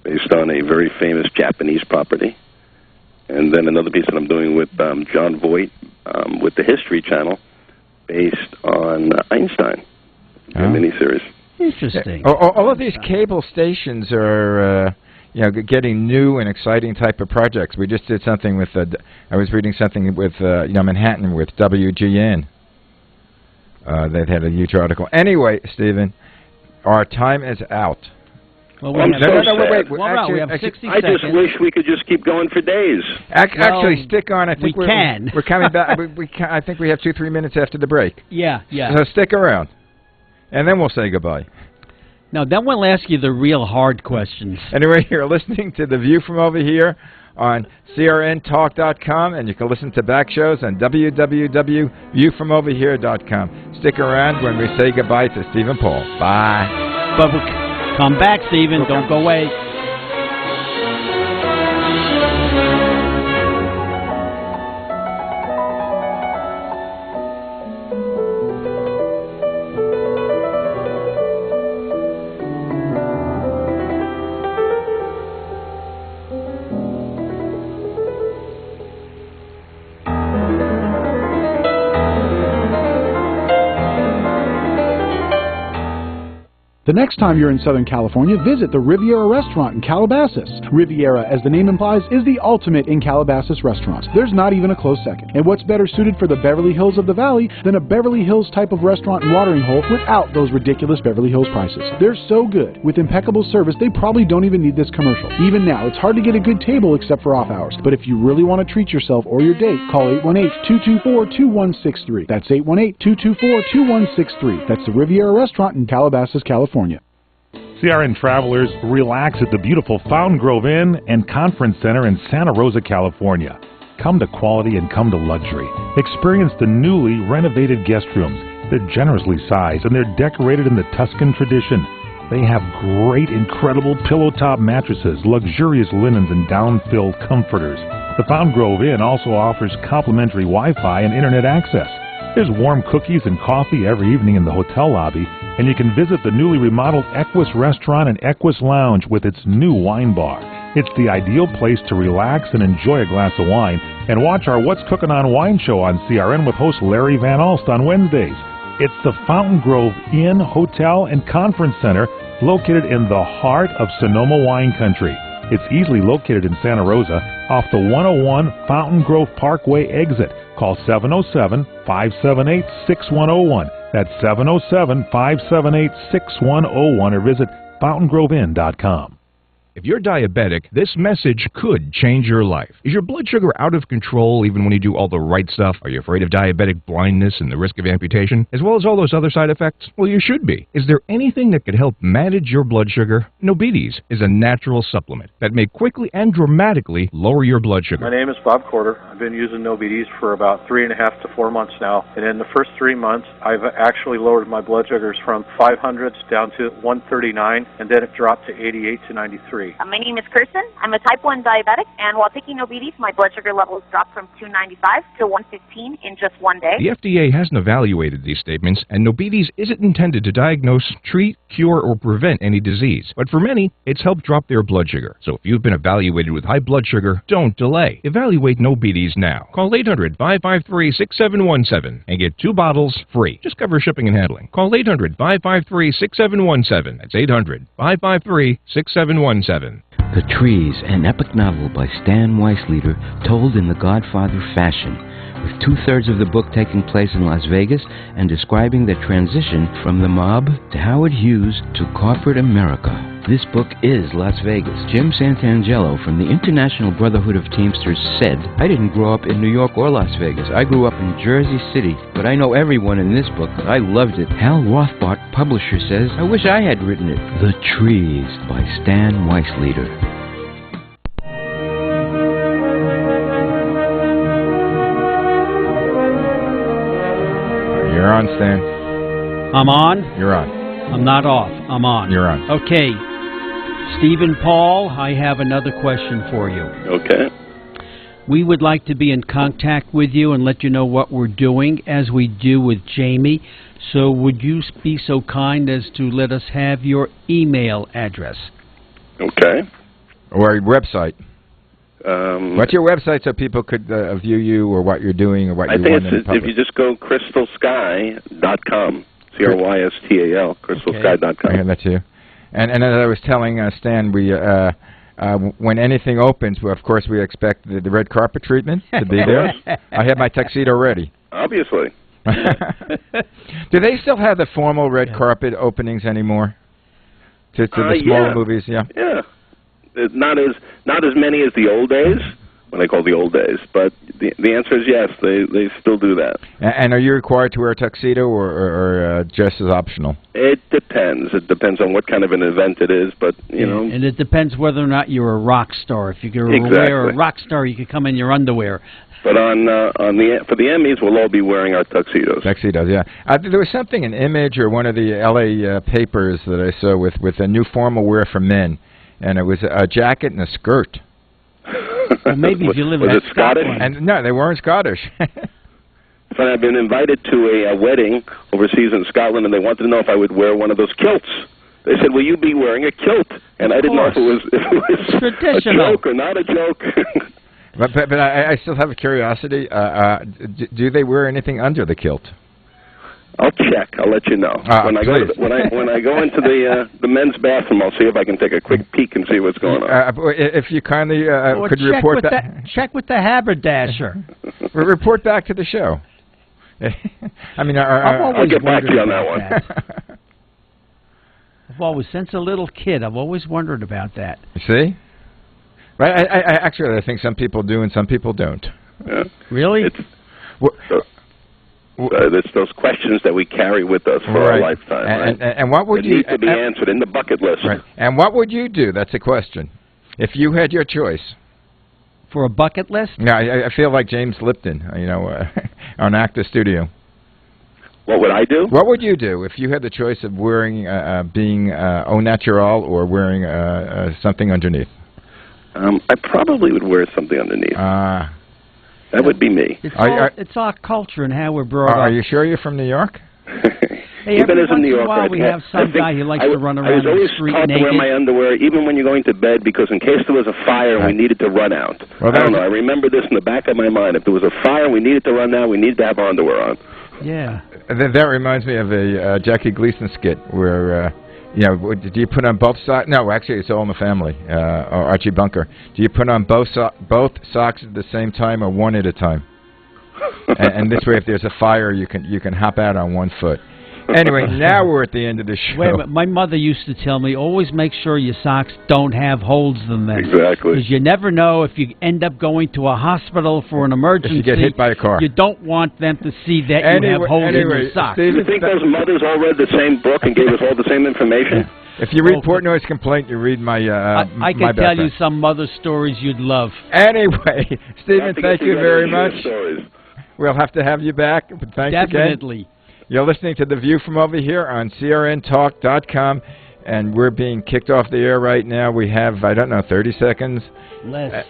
Speaker 9: based on a very famous Japanese property. And then another piece that I'm doing with John Voight with the History Channel, based on Einstein, a miniseries.
Speaker 2: Interesting.
Speaker 1: All of these cable stations are... getting new and exciting type of projects. We just did something with, I was reading something with, Manhattan with WGN. They've had a huge article. Anyway, Stephen, our time is out.
Speaker 2: Well,
Speaker 9: wait.
Speaker 2: We have 60
Speaker 9: I
Speaker 2: seconds.
Speaker 9: just wish we could just keep going for days.
Speaker 1: Actually, stick on. I think
Speaker 2: we can.
Speaker 1: We're coming back. I think we have 2-3 minutes after the break.
Speaker 2: Yeah.
Speaker 1: So stick around, and then we'll say goodbye.
Speaker 2: No, then we'll ask you the real hard questions.
Speaker 1: Anyway, you're listening to The View from Over Here on crntalk.com, and you can listen to back shows on www.viewfromoverhere.com. Stick around when we say goodbye to Stephen Paul. Bye.
Speaker 2: But come back, Stephen. Don't go away.
Speaker 8: The next time you're in Southern California, visit the Riviera Restaurant in Calabasas. Riviera, as the name implies, is the ultimate in Calabasas restaurants. There's not even a close second. And what's better suited for the Beverly Hills of the Valley than a Beverly Hills type of restaurant and watering hole without those ridiculous Beverly Hills prices? They're so good. With impeccable service, they probably don't even need this commercial. Even now, it's hard to get a good table except for off hours. But if you really want to treat yourself or your date, call 818-224-2163. That's 818-224-2163. That's the Riviera Restaurant in Calabasas, California.
Speaker 6: CRN travelers, relax at the beautiful Fountain Grove Inn and Conference Center in Santa Rosa, California. Come to quality and come to luxury. Experience the newly renovated guest rooms. They're generously sized and they're decorated in the Tuscan tradition. They have great, incredible pillow-top mattresses, luxurious linens, and down-filled comforters. The Fountain Grove Inn also offers complimentary Wi-Fi and internet access. There's warm cookies and coffee every evening in the hotel lobby, and you can visit the newly remodeled Equus Restaurant and Equus Lounge with its new wine bar. It's the ideal place to relax and enjoy a glass of wine and watch our What's Cooking on Wine show on CRN with host Larry Van Alst on Wednesdays. It's the Fountain Grove Inn, Hotel, and Conference Center located in the heart of Sonoma wine country. It's easily located in Santa Rosa off the 101 Fountain Grove Parkway exit. Call 707-578-6101. That's 707-578-6101 or visit fountaingroveinn.com.
Speaker 14: If you're diabetic, this message could change your life. Is your blood sugar out of control even when you do all the right stuff? Are you afraid of diabetic blindness and the risk of amputation, as well as all those other side effects? Well, you should be. Is there anything that could help manage your blood sugar? Nobides is a natural supplement that may quickly and dramatically lower your blood sugar.
Speaker 15: My name is Bob Corder. I've been using Nobides for about 3.5 to 4 months now, and in the first 3 months, I've actually lowered my blood sugars from 500s down to 139, and then it dropped to 88 to 93.
Speaker 16: My name is Kirsten. I'm a type 1 diabetic, and while taking Nobides, my blood sugar levels dropped from 295 to 115 in just 1 day.
Speaker 14: The FDA hasn't evaluated these statements, and Nobides isn't intended to diagnose, treat, cure, or prevent any disease. But for many, it's helped drop their blood sugar. So if you've been evaluated with high blood sugar, don't delay. Evaluate Nobides now. Call 800-553-6717 and get 2 bottles free. Just cover shipping and handling. Call 800-553-6717. That's 800-553-6717.
Speaker 17: The Trees, an epic novel by Stan Weisleder, told in the Godfather fashion, with 2/3 of the book taking place in Las Vegas and describing the transition from the mob to Howard Hughes to corporate America. This book is Las Vegas. Jim Santangelo from the International Brotherhood of Teamsters said, "I didn't grow up in New York or Las Vegas. I grew up in Jersey City, but I know everyone in this book. I loved it." Hal Rothbart, publisher, says, "I wish I had written it." The Trees by Stan Weisleder.
Speaker 1: You're on, Stan.
Speaker 2: I'm on?
Speaker 1: You're on.
Speaker 2: I'm not off. I'm on.
Speaker 1: You're on.
Speaker 2: Okay. Stephen Paul, I have another question for you.
Speaker 9: Okay.
Speaker 2: We would like to be in contact with you and let you know what we're doing, as we do with Jamie. So would you be so kind as to let us have your email address?
Speaker 9: Okay.
Speaker 1: Or your website. What's your website so people could view you or what you're doing or what you want in public?
Speaker 9: If you just go crystalsky.com, CRYSTAL, crystalsky.com.
Speaker 1: Okay, that's you. And as I was telling Stan, we when anything opens, well, of course, we expect the red carpet treatment to be there. I have my tuxedo ready.
Speaker 9: Obviously.
Speaker 1: Do they still have the formal red carpet openings anymore? To the smaller movies, yeah.
Speaker 9: Yeah. Not as many as the old days, when they call the old days, but the answer is yes, they still do that.
Speaker 1: And are you required to wear a tuxedo or just as optional?
Speaker 9: It depends. It depends on what kind of an event it is, but you know.
Speaker 2: And it depends whether or not you're a rock star. If you're wear a rock star, you could come in your underwear.
Speaker 9: But for the Emmys, we'll all be wearing our tuxedos.
Speaker 1: Tuxedos, yeah. There was something, an image or one of the L.A. papers that I saw with a new formal wear for men, and it was a jacket and a skirt.
Speaker 2: Well, maybe if you live in
Speaker 9: Scottish?
Speaker 1: And no, they weren't Scottish.
Speaker 9: But I've been invited to a wedding overseas in Scotland, and they wanted to know if I would wear one of those kilts. They said, "Will you be wearing a kilt?" And I didn't know if it was a joke or not a joke.
Speaker 1: But I still have a curiosity. Do they wear anything under the kilt?
Speaker 9: I'll check. I'll let you know. When I go into the men's bathroom, I'll see if I can take a quick peek and see what's going on.
Speaker 1: If you kindly could report back.
Speaker 2: Check with the haberdasher.
Speaker 1: Report back to the show. I mean,
Speaker 9: I'll get back to you on that one.
Speaker 2: I've always, since a little kid, I've always wondered about that.
Speaker 1: You see? Right? Actually, I think some people do and some people don't.
Speaker 9: Yeah.
Speaker 2: Really?
Speaker 9: It's those questions that we carry with us for our lifetime,
Speaker 1: and what would you
Speaker 9: need to be answered in the bucket list?
Speaker 1: Right. And what would you do? That's a question. If you had your choice.
Speaker 2: For a bucket list?
Speaker 1: Yeah, I feel like James Lipton, on Actor Studio.
Speaker 9: What would I do?
Speaker 1: What would you do if you had the choice of wearing, being au naturel or wearing something underneath?
Speaker 9: I probably would wear something underneath. That would be me.
Speaker 2: It's our culture and how we're brought up.
Speaker 1: Are you sure you're from New York?
Speaker 2: Hey, every once in a while we have some guy who likes to run around the street naked.
Speaker 9: I was always taught to wear my underwear even when you're going to bed because in case there was a fire and we needed to run out. Well, I don't know. I remember this in the back of my mind. If there was a fire and we needed to run out, we needed to have our underwear on.
Speaker 2: Yeah.
Speaker 1: That reminds me of a Jackie Gleason skit where, do you put on both socks? No, actually, it's All in the Family, or Archie Bunker. Do you put on both socks at the same time or one at a time? and this way, if there's a fire, you can hop out on one foot. Anyway, now we're at the end of the show.
Speaker 2: Wait a minute. My mother used to tell me, always make sure your socks don't have holes in them.
Speaker 9: Exactly.
Speaker 2: Because you never know if you end up going to a hospital for an emergency.
Speaker 1: If you get hit by a car.
Speaker 2: You don't want them to see that you have holes in your socks.
Speaker 9: Do you think those mothers all read the same book and gave us all the same information?
Speaker 1: If you read Portnoy's complaint, you read my
Speaker 2: I can tell you some mother stories you'd love.
Speaker 1: Anyway, Stephen, thank you very much. We'll have to have you back. But thanks
Speaker 2: Definitely.
Speaker 1: Again. You're listening to The View from Over Here on crntalk.com, and we're being kicked off the air right now. We have, 30 seconds.
Speaker 2: Less.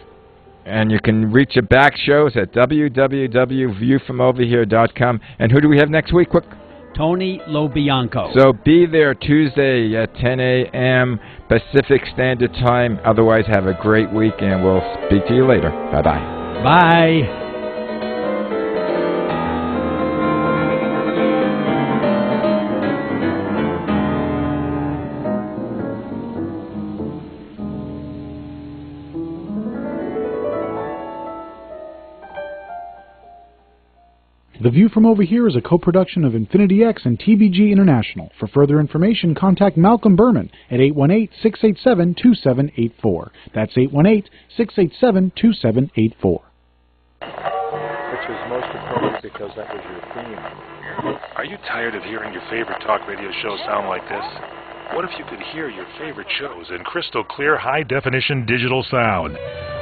Speaker 1: And you can reach the back shows at www.viewfromoverhere.com. And who do we have next week? Quick.
Speaker 2: Tony Lobianco.
Speaker 1: So be there Tuesday at 10 a.m. Pacific Standard Time. Otherwise, have a great week, and we'll speak to you later. Bye-bye.
Speaker 2: Bye.
Speaker 8: The View from Over Here is a co-production of Infinity X and TBG International. For further information, contact Malcolm Burman at 818-687-2784. That's 818-687-2784.
Speaker 4: Which was most appropriate because that was your theme. Are you tired of hearing your favorite talk radio show sound like this? What if you could hear your favorite shows in crystal clear, high-definition digital sound?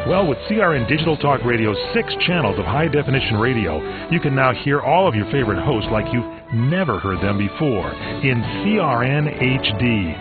Speaker 4: Well, with CRN Digital Talk Radio's 6 channels of high-definition radio, you can now hear all of your favorite hosts like you've never heard them before in CRN HD.